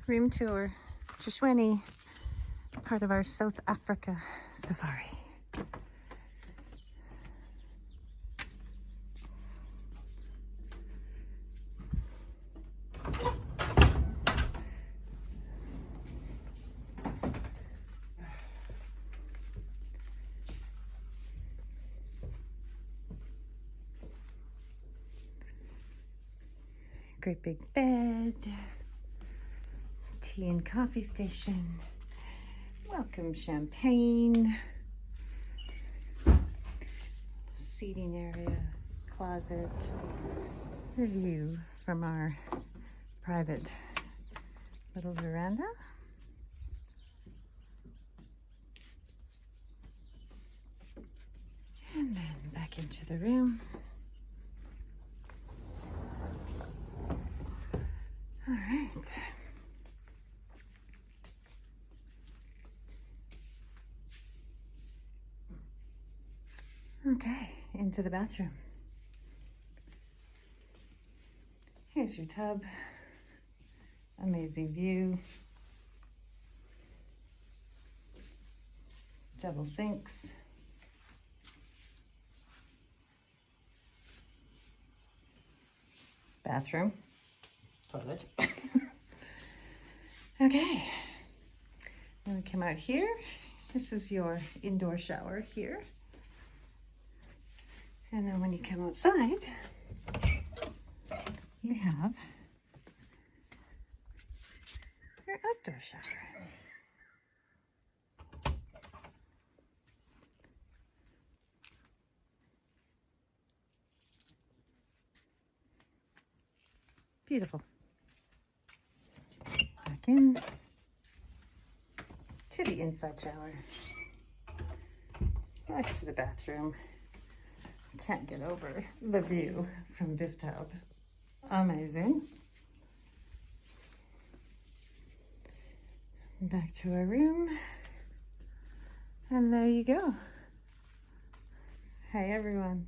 room tour. Tshwene, part of our South Africa safari. Great big bed, tea and coffee station, welcome champagne, seating area, closet, the view from our private little veranda. And then back into the room. All right. Okay, into the bathroom. Here's your tub. Amazing view. Double sinks. Bathroom. Toilet. Okay, then we come out here. This is your indoor shower here. And then when you come outside, you have your outdoor shower. Beautiful. Back in to the inside shower. Back to the bathroom. Can't get over the view from this tub. Amazing. Back to our room. And there you go. Hey everyone.